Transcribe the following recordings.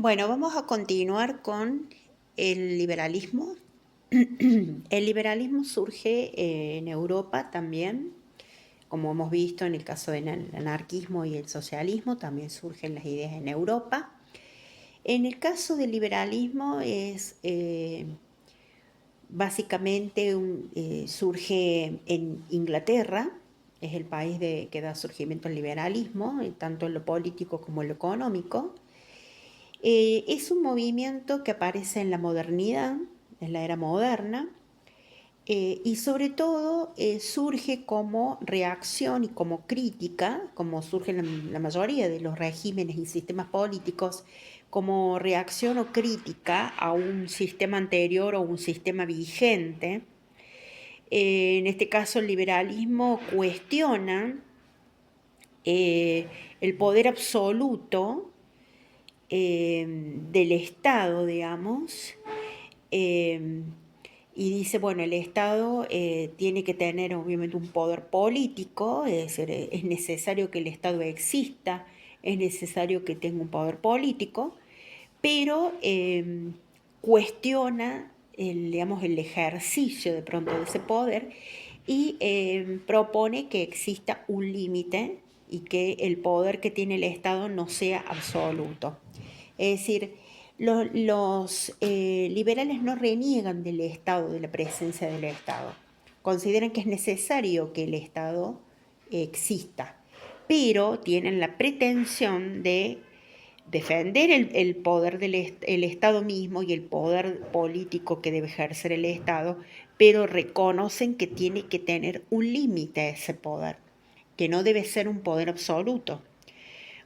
Bueno, vamos a continuar con el liberalismo. El liberalismo surge en Europa también, como hemos visto en el caso del anarquismo y el socialismo, también surgen las ideas en Europa. En el caso del liberalismo es básicamente surge en Inglaterra, es el país que da surgimiento al liberalismo, tanto en lo político como en lo económico. Es un movimiento que aparece en la modernidad, en la era moderna, y sobre todo surge como reacción y como crítica, como surge la mayoría de los regímenes y sistemas políticos, como reacción o crítica a un sistema anterior o un sistema vigente. En este caso, el liberalismo cuestiona el poder absoluto del Estado, digamos, eh, y dice, bueno, el Estado tiene que tener obviamente un poder político, es decir, es necesario que el Estado exista, es necesario que tenga un poder político, pero cuestiona digamos, el ejercicio de pronto de ese poder y propone que exista un límite y que el poder que tiene el Estado no sea absoluto. Es decir, los liberales no reniegan del Estado, de la presencia del Estado. Consideran que es necesario que el Estado exista, pero tienen la pretensión de defender el poder el Estado mismo y el poder político que debe ejercer el Estado, pero reconocen que tiene que tener un límite a ese poder, que no debe ser un poder absoluto.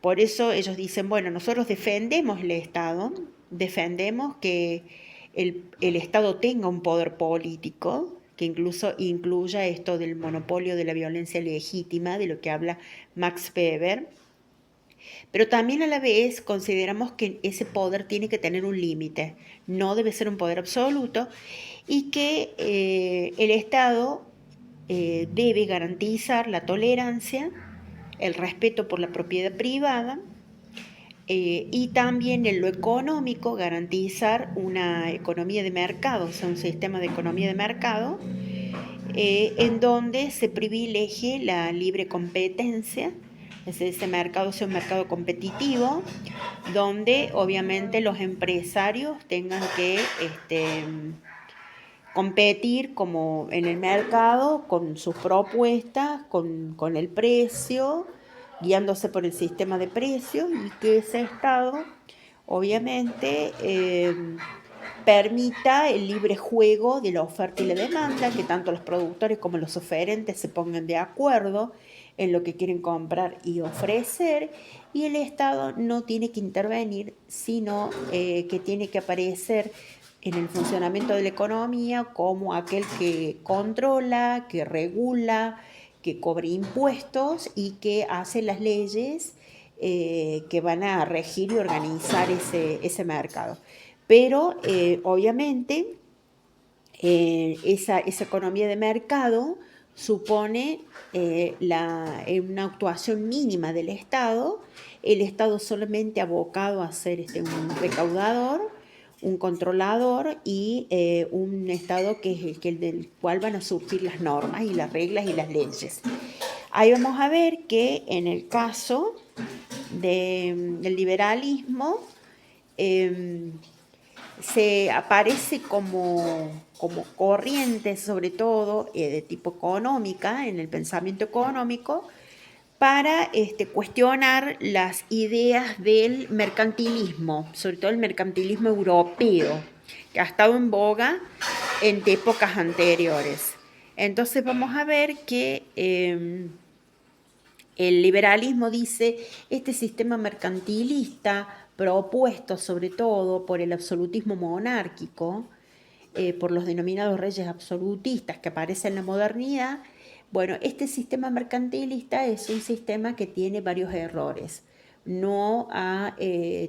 Por eso ellos dicen, bueno, nosotros defendemos el Estado, defendemos que el Estado tenga un poder político, que incluso incluya esto del monopolio de la violencia legítima, de lo que habla Max Weber, pero también a la vez consideramos que ese poder tiene que tener un límite, no debe ser un poder absoluto, y que el Estado debe garantizar la tolerancia, el respeto por la propiedad privada, y también en lo económico garantizar una economía de mercado, o sea, un sistema de economía de mercado, en donde se privilegie la libre competencia, es decir, ese mercado sea un mercado competitivo, donde obviamente los empresarios tengan que competir como en el mercado con sus propuestas, con el precio, guiándose por el sistema de precios, y que ese Estado obviamente permita el libre juego de la oferta y la demanda, que tanto los productores como los oferentes se pongan de acuerdo en lo que quieren comprar y ofrecer, y el Estado no tiene que intervenir, sino que tiene que aparecer en el funcionamiento de la economía como aquel que controla, que regula, que cobra impuestos y que hace las leyes que van a regir y organizar ese mercado. Pero obviamente esa economía de mercado supone una actuación mínima del Estado, el Estado solamente abocado a ser un recaudador, un controlador y un Estado que es el del cual van a surgir las normas y las reglas y las leyes. Ahí vamos a ver que en el caso del liberalismo se aparece como corriente, sobre todo de tipo económica, en el pensamiento económico, para cuestionar las ideas del mercantilismo, sobre todo el mercantilismo europeo, que ha estado en boga en épocas anteriores. Entonces vamos a ver que el liberalismo dice, este sistema mercantilista propuesto sobre todo por el absolutismo monárquico, por los denominados reyes absolutistas que aparecen en la modernidad, bueno, este sistema mercantilista es un sistema que tiene varios errores. No ha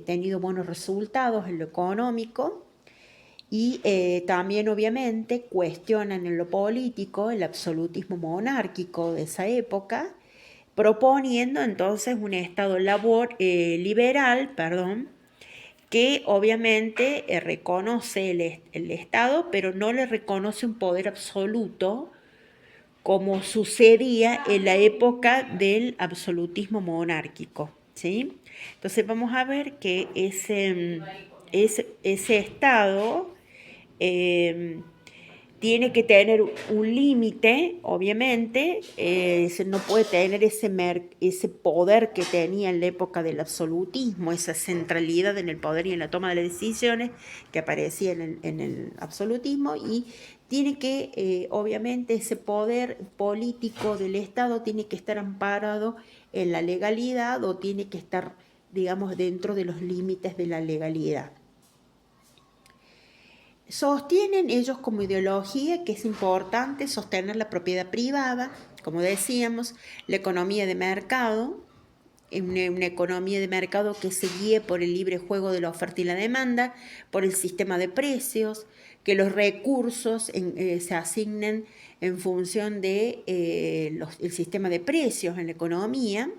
tenido buenos resultados en lo económico y también obviamente cuestionan en lo político el absolutismo monárquico de esa época, proponiendo entonces un Estado liberal, que obviamente reconoce el Estado, pero no le reconoce un poder absoluto, como sucedía en la época del absolutismo monárquico, ¿sí? Entonces vamos a ver que ese Estado tiene que tener un límite, obviamente, no puede tener ese poder que tenía en la época del absolutismo, esa centralidad en el poder y en la toma de las decisiones que aparecía en el absolutismo, y tiene que, obviamente, ese poder político del Estado tiene que estar amparado en la legalidad, o tiene que estar, digamos, dentro de los límites de la legalidad. Sostienen ellos como ideología que es importante sostener la propiedad privada, como decíamos, la economía de mercado, una economía de mercado que se guíe por el libre juego de la oferta y la demanda, por el sistema de precios, que los recursos se asignen en función de el sistema de precios en la economía.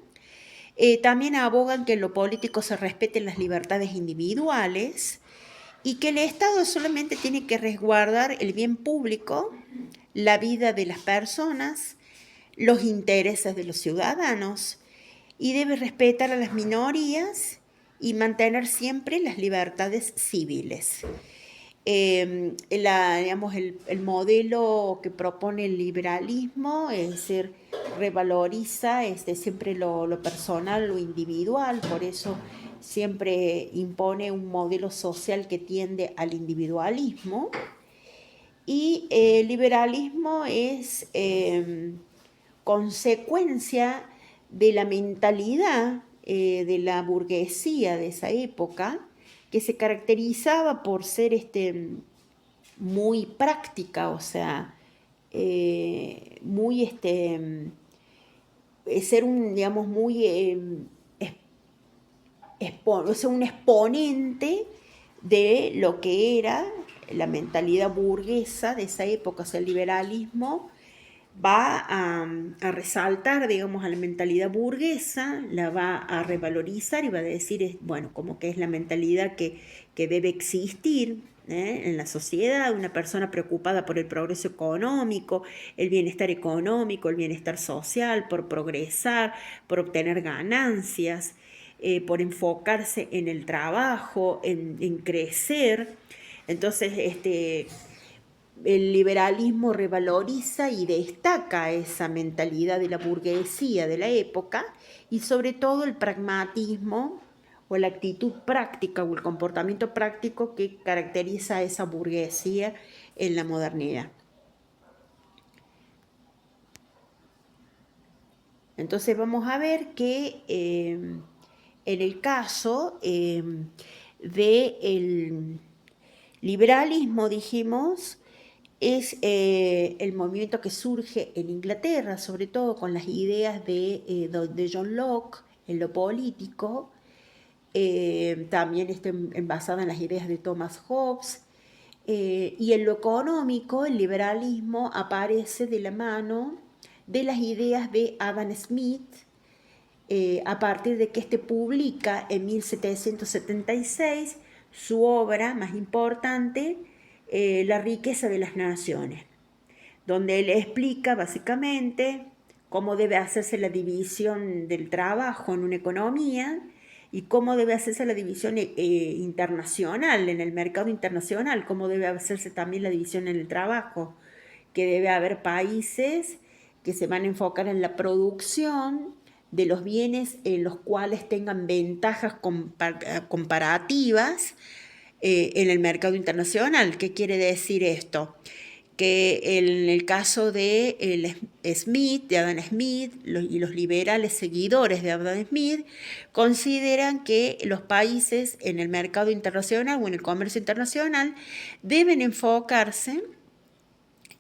También abogan que en lo político se respeten las libertades individuales, y que el Estado solamente tiene que resguardar el bien público, la vida de las personas, los intereses de los ciudadanos, y debe respetar a las minorías y mantener siempre las libertades civiles. Digamos, el modelo que propone el liberalismo es decir, revaloriza siempre lo personal, lo individual, por eso siempre impone un modelo social que tiende al individualismo. Y el liberalismo es consecuencia de la mentalidad de la burguesía de esa época, que se caracterizaba por ser muy práctica, o sea, muy ser un, digamos, muy o sea, un exponente de lo que era la mentalidad burguesa de esa época. O sea, el liberalismo va a resaltar, digamos, a la mentalidad burguesa, la va a revalorizar y va a decir, bueno, como que es la mentalidad que debe existir en la sociedad, una persona preocupada por el progreso económico, el bienestar económico, el bienestar social, por progresar, por obtener ganancias, por enfocarse en el trabajo, en crecer. Entonces, el liberalismo revaloriza y destaca esa mentalidad de la burguesía de la época, y sobre todo el pragmatismo o la actitud práctica o el comportamiento práctico que caracteriza a esa burguesía en la modernidad. Entonces vamos a ver que en el caso del liberalismo, dijimos, es el movimiento que surge en Inglaterra, sobre todo con las ideas de John Locke en lo político, también basada en las ideas de Thomas Hobbes, y en lo económico el liberalismo aparece de la mano de las ideas de Adam Smith, a partir de que publica en 1776 su obra más importante, La riqueza de las naciones, donde él explica básicamente cómo debe hacerse la división del trabajo en una economía y cómo debe hacerse la división internacional, en el mercado internacional, cómo debe hacerse también la división en el trabajo, que debe haber países que se van a enfocar en la producción de los bienes en los cuales tengan ventajas comparativas en el mercado internacional. ¿Qué quiere decir esto? Que en el caso de Adam Smith, y los liberales seguidores de Adam Smith, consideran que los países en el mercado internacional o en el comercio internacional deben enfocarse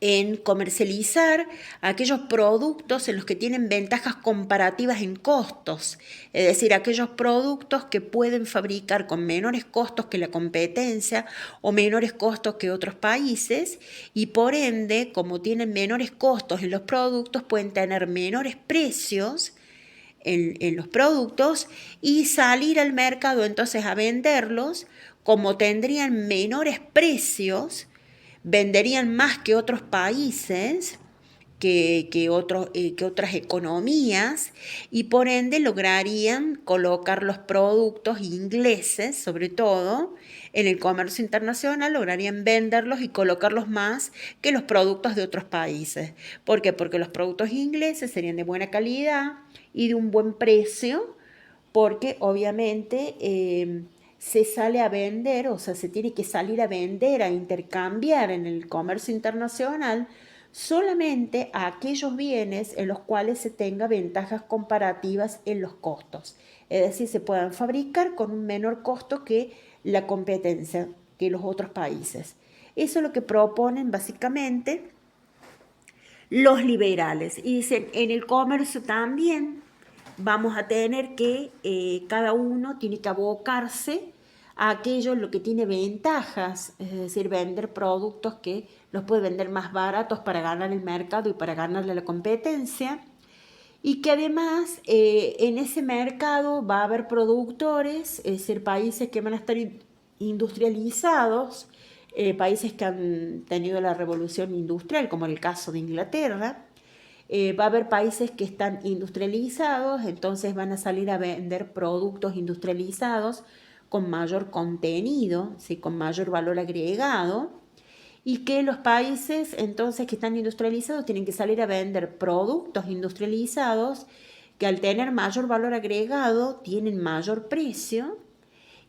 en comercializar aquellos productos en los que tienen ventajas comparativas en costos, es decir, aquellos productos que pueden fabricar con menores costos que la competencia o menores costos que otros países, y por ende, como tienen menores costos en los productos, pueden tener menores precios en los productos y salir al mercado entonces a venderlos. Como tendrían menores precios, venderían más que otros países, que otras economías, y por ende lograrían colocar los productos ingleses, sobre todo en el comercio internacional, lograrían venderlos y colocarlos más que los productos de otros países. ¿Por qué? Porque los productos ingleses serían de buena calidad y de un buen precio, porque obviamente se sale a vender, o sea, se tiene que salir a vender, a intercambiar en el comercio internacional solamente a aquellos bienes en los cuales se tenga ventajas comparativas en los costos. Es decir, se puedan fabricar con un menor costo que la competencia, que los otros países. Eso es lo que proponen básicamente los liberales. Y dicen, en el comercio también vamos a tener que cada uno tiene que abocarse a aquello en lo que tiene ventajas, es decir, vender productos que los puede vender más baratos para ganar el mercado y para ganarle a la competencia, y que además en ese mercado va a haber productores, es decir, países que van a estar industrializados, países que han tenido la revolución industrial, como el caso de Inglaterra. Va a haber países que están industrializados, entonces van a salir a vender productos industrializados con mayor contenido, ¿sí? Con mayor valor agregado, y que los países entonces que están industrializados tienen que salir a vender productos industrializados que al tener mayor valor agregado tienen mayor precio,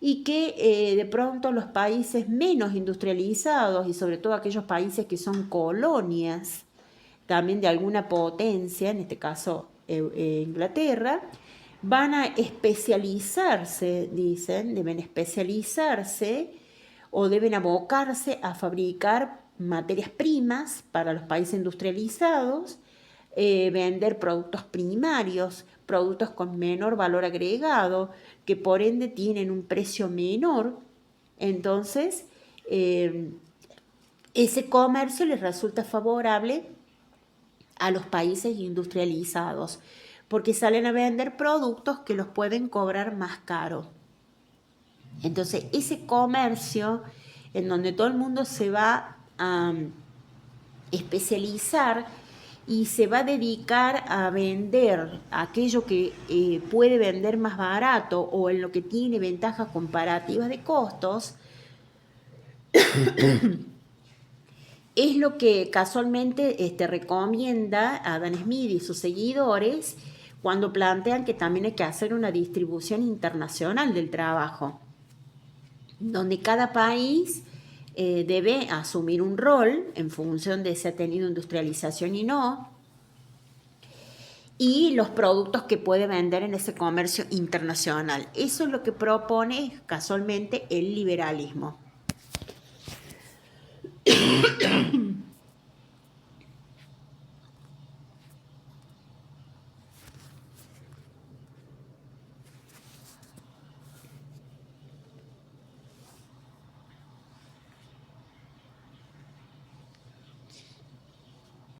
y que de pronto los países menos industrializados, y sobre todo aquellos países que son colonias también de alguna potencia, en este caso Inglaterra, van a especializarse, dicen, deben especializarse o deben abocarse a fabricar materias primas para los países industrializados, vender productos primarios, productos con menor valor agregado, que por ende tienen un precio menor. Entonces, ese comercio les resulta favorable a los países industrializados, porque salen a vender productos que los pueden cobrar más caro. Entonces, ese comercio en donde todo el mundo se va a especializar y se va a dedicar a vender aquello que puede vender más barato o en lo que tiene ventajas comparativas de costos, es lo que casualmente recomienda Adam Smith y sus seguidores cuando plantean que también hay que hacer una distribución internacional del trabajo, donde cada país debe asumir un rol en función de si ha tenido industrialización y no, y los productos que puede vender en ese comercio internacional. Eso es lo que propone casualmente el liberalismo.